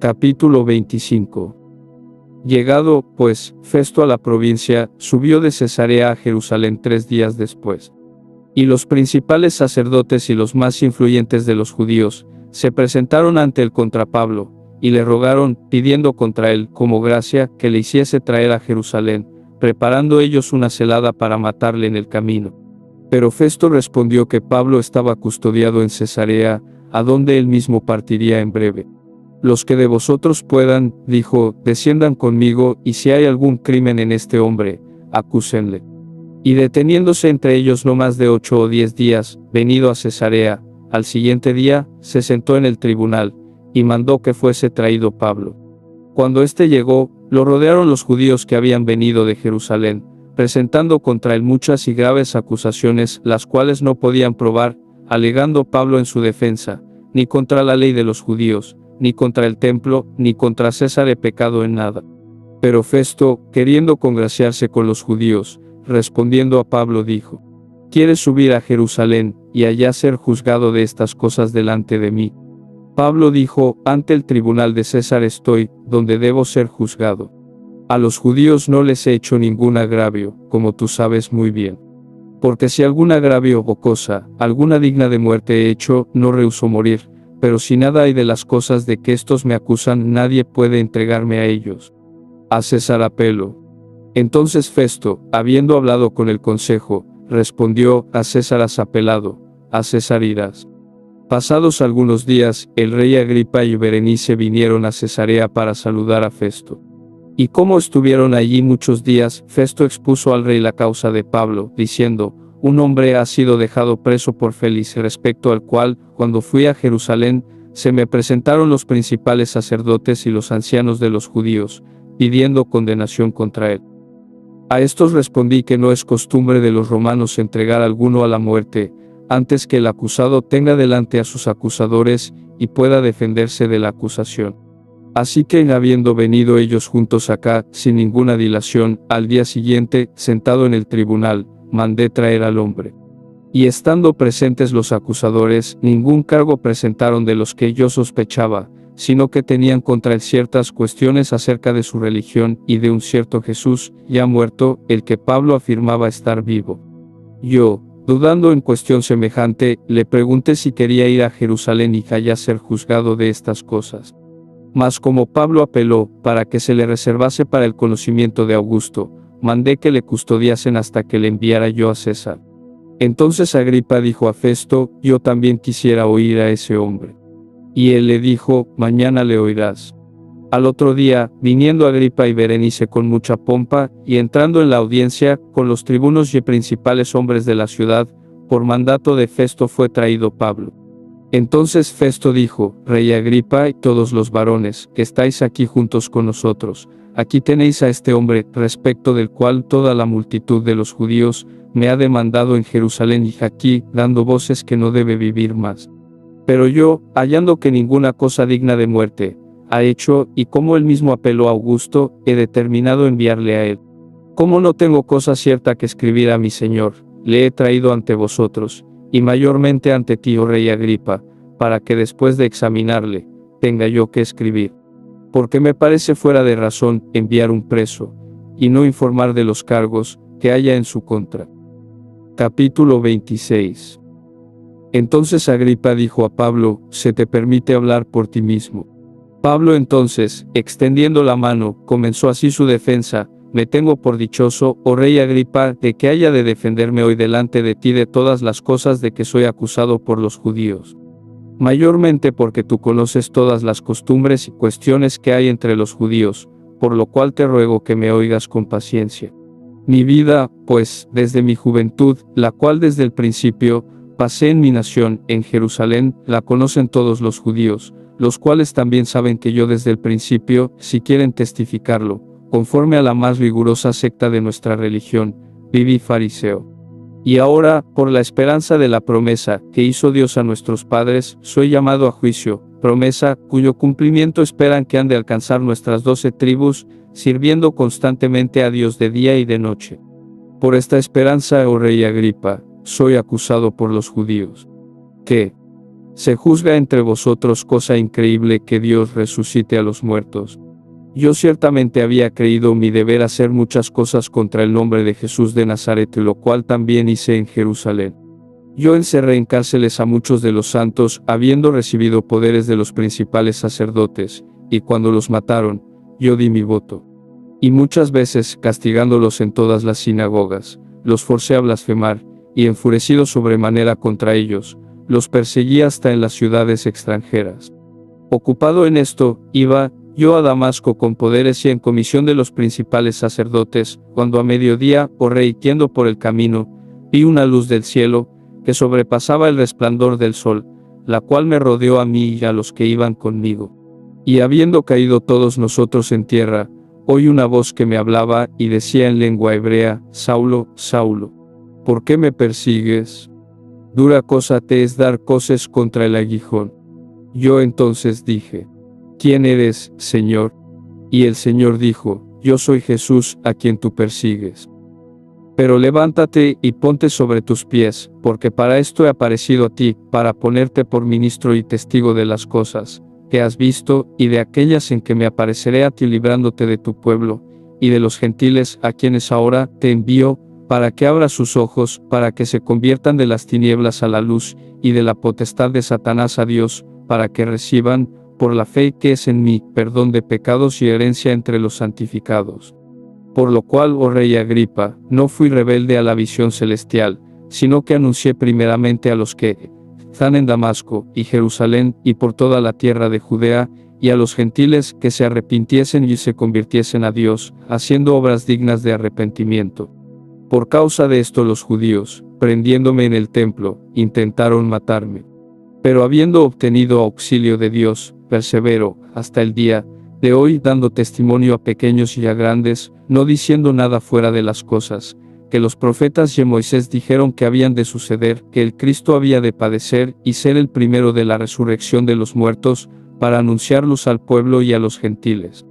Capítulo 25. Llegado, pues, Festo a la provincia, subió de Cesarea a Jerusalén 3 días después. Y los principales sacerdotes y los más influyentes de los judíos, se presentaron ante él contra Pablo, y le rogaron, pidiendo contra él, como gracia, que le hiciese traer a Jerusalén, preparando ellos una celada para matarle en el camino. Pero Festo respondió que Pablo estaba custodiado en Cesarea, a donde él mismo partiría en breve. Los que de vosotros puedan, dijo, desciendan conmigo, y si hay algún crimen en este hombre, acúsenle. Y deteniéndose entre ellos no más de 8 o 10 días, venido a Cesarea, al siguiente día, se sentó en el tribunal, y mandó que fuese traído Pablo. Cuando éste llegó, lo rodearon los judíos que habían venido de Jerusalén, presentando contra él muchas y graves acusaciones, las cuales no podían probar, alegando Pablo en su defensa, ni contra la ley de los judíos, ni contra el templo, ni contra César he pecado en nada. Pero Festo, queriendo congraciarse con los judíos, respondiendo a Pablo dijo: ¿Quieres subir a Jerusalén, y allá ser juzgado de estas cosas delante de mí? Pablo dijo: ante el tribunal de César estoy, donde debo ser juzgado. A los judíos no les he hecho ningún agravio, como tú sabes muy bien. Porque si algún agravio o cosa, alguna digna de muerte he hecho, no rehúso morir. Pero si nada hay de las cosas de que estos me acusan, nadie puede entregarme a ellos. A César apelo. Entonces Festo, habiendo hablado con el consejo, respondió: a César has apelado, a César irás. Pasados algunos días, el rey Agripa y Berenice vinieron a Cesarea para saludar a Festo. Y como estuvieron allí muchos días, Festo expuso al rey la causa de Pablo, diciendo: un hombre ha sido dejado preso por Félix, respecto al cual, cuando fui a Jerusalén, se me presentaron los principales sacerdotes y los ancianos de los judíos, pidiendo condenación contra él. A estos respondí que no es costumbre de los romanos entregar a alguno a la muerte, antes que el acusado tenga delante a sus acusadores, y pueda defenderse de la acusación. Así que, habiendo venido ellos juntos acá, sin ninguna dilación, al día siguiente, sentado en el tribunal, mandé traer al hombre. Y estando presentes los acusadores, ningún cargo presentaron de los que yo sospechaba, sino que tenían contra él ciertas cuestiones acerca de su religión, y de un cierto Jesús, ya muerto, el que Pablo afirmaba estar vivo. Yo, dudando en cuestión semejante, le pregunté si quería ir a Jerusalén y allá ser juzgado de estas cosas. Mas como Pablo apeló, para que se le reservase para el conocimiento de Augusto, mandé que le custodiasen hasta que le enviara yo a César. Entonces Agripa dijo a Festo: yo también quisiera oír a ese hombre. Y él le dijo: mañana le oirás. Al otro día, viniendo Agripa y Berenice con mucha pompa, y entrando en la audiencia, con los tribunos y principales hombres de la ciudad, por mandato de Festo fue traído Pablo. Entonces Festo dijo: Rey Agripa y todos los varones, que estáis aquí juntos con nosotros, aquí tenéis a este hombre, respecto del cual toda la multitud de los judíos me ha demandado en Jerusalén y aquí, dando voces que no debe vivir más. Pero yo, hallando que ninguna cosa digna de muerte ha hecho, y como él mismo apeló a Augusto, he determinado enviarle a él. Como no tengo cosa cierta que escribir a mi señor, le he traído ante vosotros, y mayormente ante ti, oh rey Agripa, para que después de examinarle, tenga yo que escribir. Porque me parece fuera de razón enviar un preso, y no informar de los cargos que haya en su contra. Capítulo 26. Entonces Agripa dijo a Pablo: se te permite hablar por ti mismo. Pablo entonces, extendiendo la mano, comenzó así su defensa: me tengo por dichoso, oh rey Agripa, de que haya de defenderme hoy delante de ti de todas las cosas de que soy acusado por los judíos. Mayormente porque tú conoces todas las costumbres y cuestiones que hay entre los judíos, por lo cual te ruego que me oigas con paciencia. Mi vida, pues, desde mi juventud, la cual desde el principio pasé en mi nación, en Jerusalén, la conocen todos los judíos, los cuales también saben que yo desde el principio, si quieren testificarlo, conforme a la más rigurosa secta de nuestra religión, viví fariseo. Y ahora, por la esperanza de la promesa que hizo Dios a nuestros padres, soy llamado a juicio, promesa cuyo cumplimiento esperan que han de alcanzar nuestras 12 tribus, sirviendo constantemente a Dios de día y de noche. Por esta esperanza, oh rey Agripa, soy acusado por los judíos. Que, Se juzga entre vosotros cosa increíble que Dios resucite a los muertos. Yo ciertamente había creído mi deber hacer muchas cosas contra el nombre de Jesús de Nazaret, lo cual también hice en Jerusalén. Yo encerré en cárceles a muchos de los santos, habiendo recibido poderes de los principales sacerdotes, y cuando los mataron, yo di mi voto. Y muchas veces, castigándolos en todas las sinagogas, los forcé a blasfemar, y enfurecido sobremanera contra ellos, los perseguí hasta en las ciudades extranjeras. Ocupado en esto, iba yo a Damasco con poderes y en comisión de los principales sacerdotes, cuando a mediodía, oh rey, yendo por el camino, vi una luz del cielo, que sobrepasaba el resplandor del sol, la cual me rodeó a mí y a los que iban conmigo. Y habiendo caído todos nosotros en tierra, oí una voz que me hablaba y decía en lengua hebrea: Saulo, Saulo, ¿por qué me persigues? Dura cosa te es dar coces contra el aguijón. Yo entonces dije: ¿Quién eres, Señor? Y el Señor dijo: Yo soy Jesús, a quien tú persigues. Pero levántate y ponte sobre tus pies, porque para esto he aparecido a ti, para ponerte por ministro y testigo de las cosas que has visto, y de aquellas en que me apareceré a ti, librándote de tu pueblo, y de los gentiles a quienes ahora te envío, para que abra sus ojos, para que se conviertan de las tinieblas a la luz, y de la potestad de Satanás a Dios, para que reciban, por la fe que es en mí, perdón de pecados y herencia entre los santificados. Por lo cual, oh rey Agripa, no fui rebelde a la visión celestial, sino que anuncié primeramente a los que están en Damasco y Jerusalén y por toda la tierra de Judea, y a los gentiles que se arrepintiesen y se convirtiesen a Dios, haciendo obras dignas de arrepentimiento. Por causa de esto los judíos, prendiéndome en el templo, intentaron matarme. Pero habiendo obtenido auxilio de Dios, persevero, hasta el día de hoy, dando testimonio a pequeños y a grandes, no diciendo nada fuera de las cosas que los profetas y Moisés dijeron que habían de suceder, que el Cristo había de padecer y ser el primero de la resurrección de los muertos, para anunciarlos al pueblo y a los gentiles.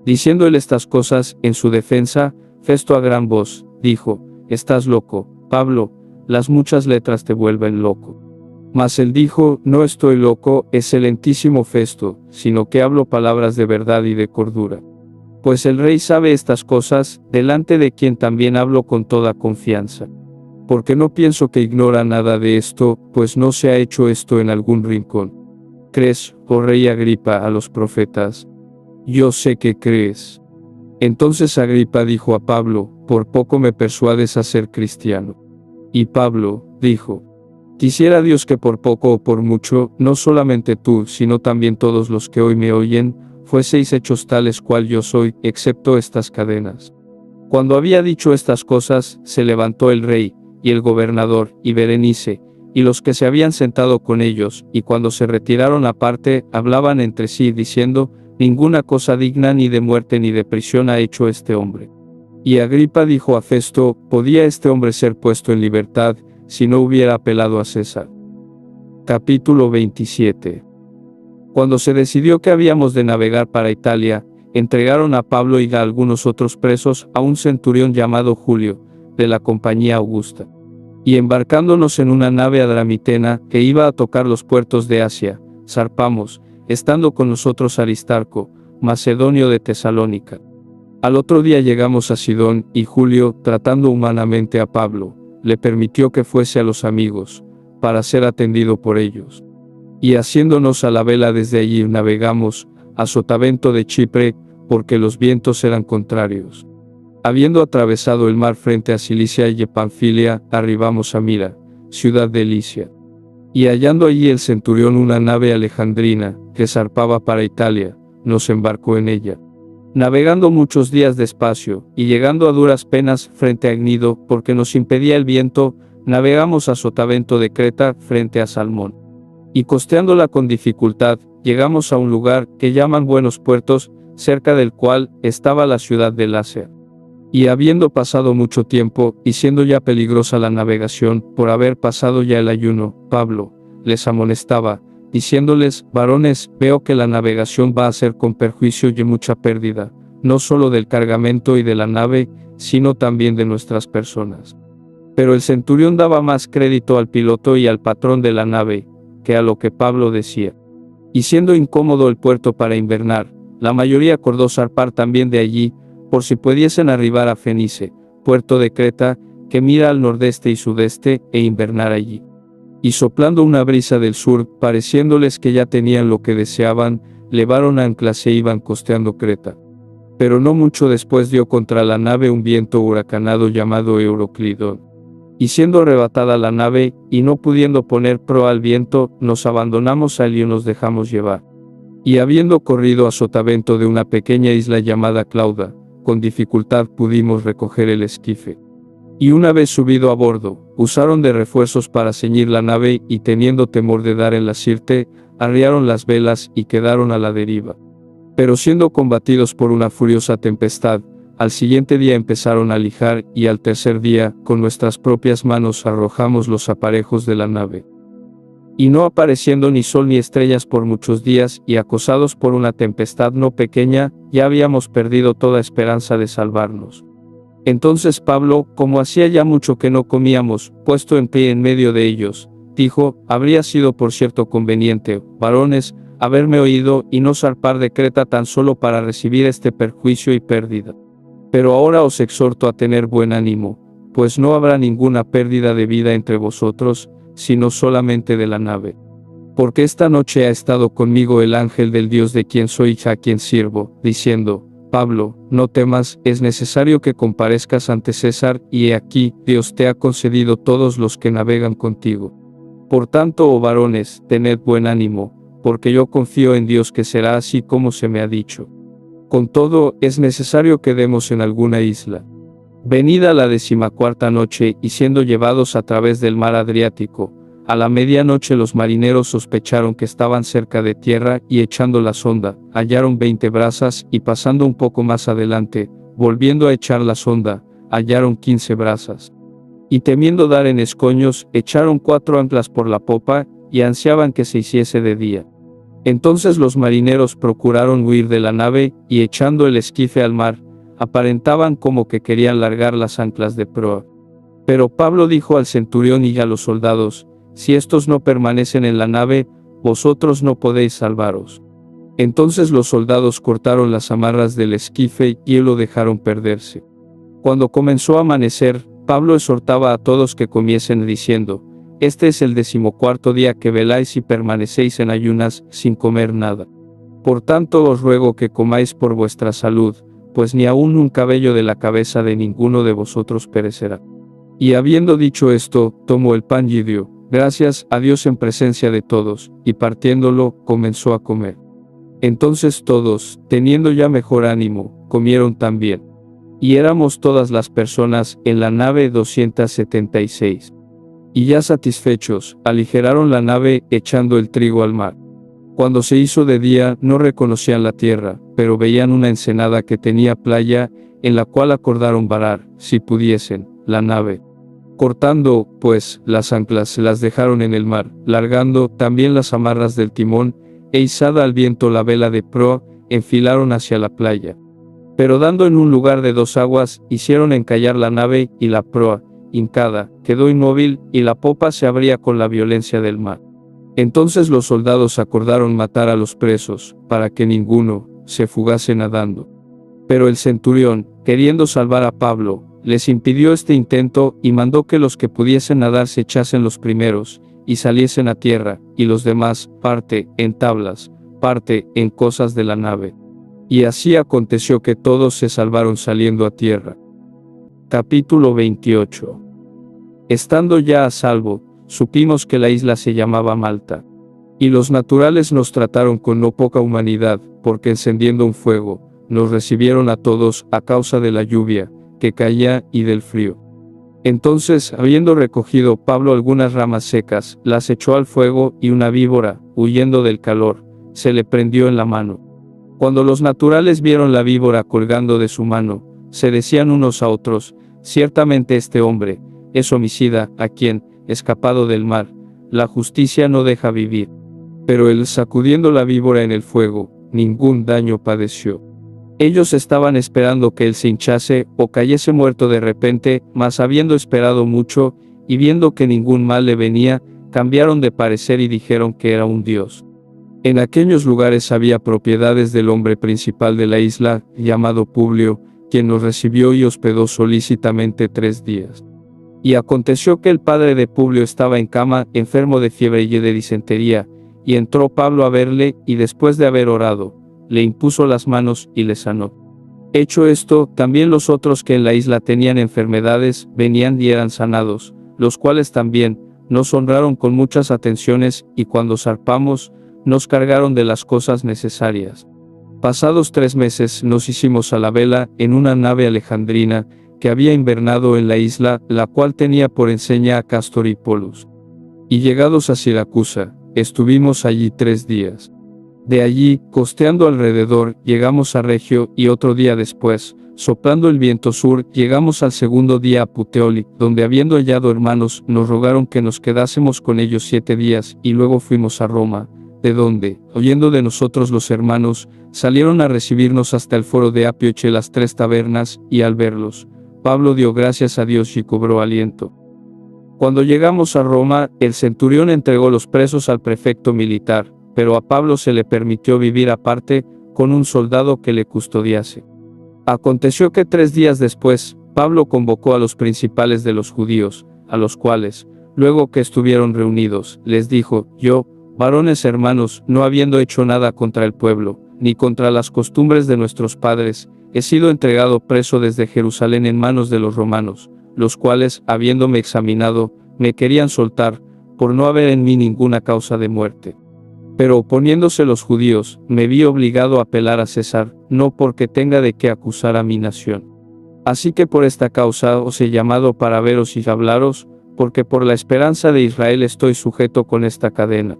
Diciendo él estas cosas, en su defensa, Festo a gran voz dijo: Estás loco, Pablo, las muchas letras te vuelven loco. Mas él dijo: No estoy loco, excelentísimo Festo, sino que hablo palabras de verdad y de cordura. Pues el rey sabe estas cosas, delante de quien también hablo con toda confianza. Porque no pienso que ignora nada de esto, pues no se ha hecho esto en algún rincón. ¿Crees, oh rey Agripa, a los profetas? Yo sé que crees. Entonces Agripa dijo a Pablo: Por poco me persuades a ser cristiano. Y Pablo dijo: Quisiera Dios que por poco o por mucho, no solamente tú, sino también todos los que hoy me oyen, fueseis hechos tales cual yo soy, excepto estas cadenas. Cuando había dicho estas cosas, se levantó el rey, y el gobernador, y Berenice, y los que se habían sentado con ellos, y cuando se retiraron aparte, hablaban entre sí, diciendo: Ninguna cosa digna ni de muerte ni de prisión ha hecho este hombre. Y Agripa dijo a Festo: ¿Podía este hombre ser puesto en libertad, si no hubiera apelado a César? Capítulo 27. Cuando se decidió que habíamos de navegar para Italia, entregaron a Pablo y a algunos otros presos a un centurión llamado Julio, de la compañía Augusta. Y embarcándonos en una nave adramitena, que iba a tocar los puertos de Asia, zarpamos, estando con nosotros Aristarco, macedonio de Tesalónica. Al otro día llegamos a Sidón, y Julio, tratando humanamente a Pablo, le permitió que fuese a los amigos, para ser atendido por ellos. Y haciéndonos a la vela desde allí navegamos, a Sotavento de Chipre, porque los vientos eran contrarios. Habiendo atravesado el mar frente a Cilicia y Panfilia, arribamos a Mira, ciudad de Licia. Y hallando allí el centurión una nave alejandrina, que zarpaba para Italia, nos embarcó en ella. Navegando muchos días despacio, y llegando a duras penas frente a Gnido, porque nos impedía el viento, navegamos a Sotavento de Creta, frente a Salmón. Y costeándola con dificultad, llegamos a un lugar que llaman Buenos Puertos, cerca del cual estaba la ciudad de Lasea. Y habiendo pasado mucho tiempo, y siendo ya peligrosa la navegación, por haber pasado ya el ayuno, Pablo les amonestaba, diciéndoles: Varones, veo que la navegación va a ser con perjuicio y mucha pérdida, no solo del cargamento y de la nave, sino también de nuestras personas. Pero el centurión daba más crédito al piloto y al patrón de la nave, que a lo que Pablo decía. Y siendo incómodo el puerto para invernar, la mayoría acordó zarpar también de allí, por si pudiesen arribar a Fenice, puerto de Creta, que mira al nordeste y sudeste, e invernar allí. Y soplando una brisa del sur, pareciéndoles que ya tenían lo que deseaban, levaron anclas e iban costeando Creta. Pero no mucho después dio contra la nave un viento huracanado llamado Euroclidón. Y siendo arrebatada la nave, y no pudiendo poner proa al viento, nos abandonamos a él y nos dejamos llevar. Y habiendo corrido a sotavento de una pequeña isla llamada Clauda, con dificultad pudimos recoger el esquife. Y una vez subido a bordo, usaron de refuerzos para ceñir la nave y teniendo temor de dar en la Sirte, arriaron las velas y quedaron a la deriva. Pero siendo combatidos por una furiosa tempestad, al siguiente día empezaron a lijar y al tercer día, con nuestras propias manos arrojamos los aparejos de la nave. Y no apareciendo ni sol ni estrellas por muchos días y acosados por una tempestad no pequeña, ya habíamos perdido toda esperanza de salvarnos. Entonces Pablo, como hacía ya mucho que no comíamos, puesto en pie en medio de ellos, dijo: habría sido por cierto conveniente, varones, haberme oído y no zarpar de Creta tan solo para recibir este perjuicio y pérdida. Pero ahora os exhorto a tener buen ánimo, pues no habrá ninguna pérdida de vida entre vosotros, sino solamente de la nave. Porque esta noche ha estado conmigo el ángel del Dios de quien soy y a quien sirvo, diciendo: Pablo, no temas, es necesario que comparezcas ante César, y he aquí, Dios te ha concedido todos los que navegan contigo. Por tanto, oh varones, tened buen ánimo, porque yo confío en Dios que será así como se me ha dicho. Con todo, es necesario que demos en alguna isla. Venida la 14ª noche, y siendo llevados a través del mar Adriático, a la medianoche los marineros sospecharon que estaban cerca de tierra, y echando la sonda, hallaron 20 brazas, y pasando un poco más adelante, volviendo a echar la sonda, hallaron 15 brazas. Y temiendo dar en escoños, echaron 4 anclas por la popa, y ansiaban que se hiciese de día. Entonces los marineros procuraron huir de la nave, y echando el esquife al mar, aparentaban como que querían largar las anclas de proa. Pero Pablo dijo al centurión y a los soldados: si estos no permanecen en la nave, vosotros no podéis salvaros. Entonces los soldados cortaron las amarras del esquife y lo dejaron perderse. Cuando comenzó a amanecer, Pablo exhortaba a todos que comiesen diciendo: este es el 14º día que veláis y permanecéis en ayunas, sin comer nada. Por tanto os ruego que comáis por vuestra salud, pues ni aun un cabello de la cabeza de ninguno de vosotros perecerá. Y habiendo dicho esto, tomó el pan y dio gracias a Dios en presencia de todos, y partiéndolo, comenzó a comer. Entonces todos, teniendo ya mejor ánimo, comieron también. Y éramos todas las personas en la nave 276. Y ya satisfechos, aligeraron la nave, echando el trigo al mar. Cuando se hizo de día, no reconocían la tierra, pero veían una ensenada que tenía playa, en la cual acordaron varar, si pudiesen, la nave. Cortando, pues, las anclas las dejaron en el mar, largando también las amarras del timón, e izada al viento la vela de proa, enfilaron hacia la playa. Pero dando en un lugar de 2 aguas, hicieron encallar la nave, y la proa, hincada, quedó inmóvil, y la popa se abría con la violencia del mar. Entonces los soldados acordaron matar a los presos, para que ninguno se fugase nadando. Pero el centurión, queriendo salvar a Pablo, les impidió este intento, y mandó que los que pudiesen nadar se echasen los primeros, y saliesen a tierra, y los demás, parte en tablas, parte en cosas de la nave. Y así aconteció que todos se salvaron saliendo a tierra. Capítulo 28. Estando ya a salvo, supimos que la isla se llamaba Malta. Y los naturales nos trataron con no poca humanidad, porque encendiendo un fuego, nos recibieron a todos a causa de la lluvia que caía y del frío. Entonces, habiendo recogido Pablo algunas ramas secas, las echó al fuego, y una víbora, huyendo del calor, se le prendió en la mano. Cuando los naturales vieron la víbora colgando de su mano, se decían unos a otros: ciertamente este hombre es homicida, a quien, escapado del mar, la justicia no deja vivir. Pero él, sacudiendo la víbora en el fuego, ningún daño padeció. Ellos estaban esperando que él se hinchase o cayese muerto de repente, mas habiendo esperado mucho, y viendo que ningún mal le venía, cambiaron de parecer y dijeron que era un dios. En aquellos lugares había propiedades del hombre principal de la isla, llamado Publio, quien nos recibió y hospedó solícitamente 3 días. Y aconteció que el padre de Publio estaba en cama, enfermo de fiebre y de disentería, y entró Pablo a verle, y después de haber orado, le impuso las manos, y le sanó. Hecho esto, también los otros que en la isla tenían enfermedades, venían y eran sanados, los cuales también nos honraron con muchas atenciones, y cuando zarpamos, nos cargaron de las cosas necesarias. Pasados 3 meses nos hicimos a la vela, en una nave alejandrina, que había invernado en la isla, la cual tenía por enseña a Cástor y Polus. Y llegados a Siracusa, estuvimos allí 3 días. De allí, costeando alrededor, llegamos a Regio, y otro día después, soplando el viento sur, llegamos al segundo día a Puteoli, donde habiendo hallado hermanos, nos rogaron que nos quedásemos con ellos 7 días, y luego fuimos a Roma, de donde, oyendo de nosotros los hermanos, salieron a recibirnos hasta el foro de Apio Eche las 3 tabernas, y al verlos, Pablo dio gracias a Dios y cobró aliento. Cuando llegamos a Roma, el centurión entregó los presos al prefecto militar, pero a Pablo se le permitió vivir aparte, con un soldado que le custodiase. Aconteció que 3 días después, Pablo convocó a los principales de los judíos, a los cuales, luego que estuvieron reunidos, les dijo: yo, varones hermanos, no habiendo hecho nada contra el pueblo, ni contra las costumbres de nuestros padres, he sido entregado preso desde Jerusalén en manos de los romanos, los cuales, habiéndome examinado, me querían soltar, por no haber en mí ninguna causa de muerte. Pero oponiéndose los judíos, me vi obligado a apelar a César, no porque tenga de qué acusar a mi nación. Así que por esta causa os he llamado para veros y hablaros, porque por la esperanza de Israel estoy sujeto con esta cadena.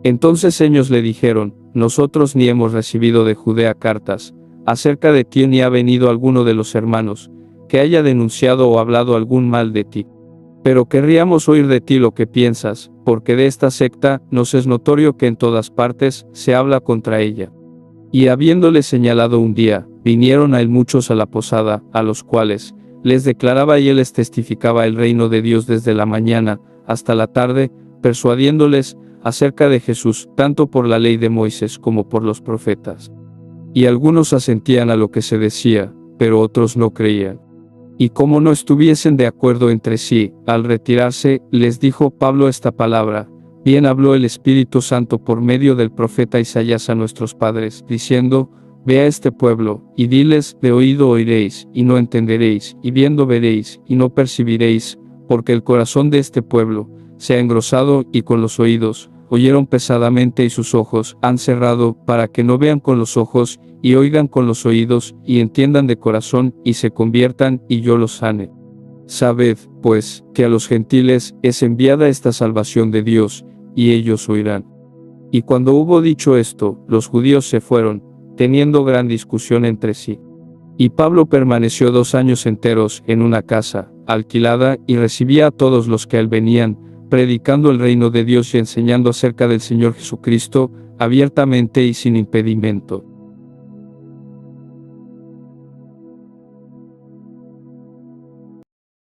Entonces ellos le dijeron: nosotros ni hemos recibido de Judea cartas acerca de ti, ni ha venido alguno de los hermanos, que haya denunciado o hablado algún mal de ti. Pero querríamos oír de ti lo que piensas, porque de esta secta nos es notorio que en todas partes se habla contra ella. Y habiéndole señalado un día, vinieron a él muchos a la posada, a los cuales les declaraba y él les testificaba el reino de Dios desde la mañana hasta la tarde, persuadiéndoles acerca de Jesús, tanto por la ley de Moisés como por los profetas. Y algunos asentían a lo que se decía, pero otros no creían. Y como no estuviesen de acuerdo entre sí, al retirarse, les dijo Pablo esta palabra: bien habló el Espíritu Santo por medio del profeta Isaías a nuestros padres, diciendo: ve a este pueblo, y diles: de oído oiréis, y no entenderéis, y viendo veréis, y no percibiréis, porque el corazón de este pueblo se ha engrosado, y con los oídos oyeron pesadamente, y sus ojos han cerrado, para que no vean con los ojos, y oigan con los oídos, y entiendan de corazón, y se conviertan, y yo los sane. Sabed, pues, que a los gentiles es enviada esta salvación de Dios, y ellos oirán. Y cuando hubo dicho esto, los judíos se fueron, teniendo gran discusión entre sí. Y Pablo permaneció 2 años enteros en una casa alquilada, y recibía a todos los que a él venían, predicando el reino de Dios y enseñando acerca del Señor Jesucristo, abiertamente y sin impedimento.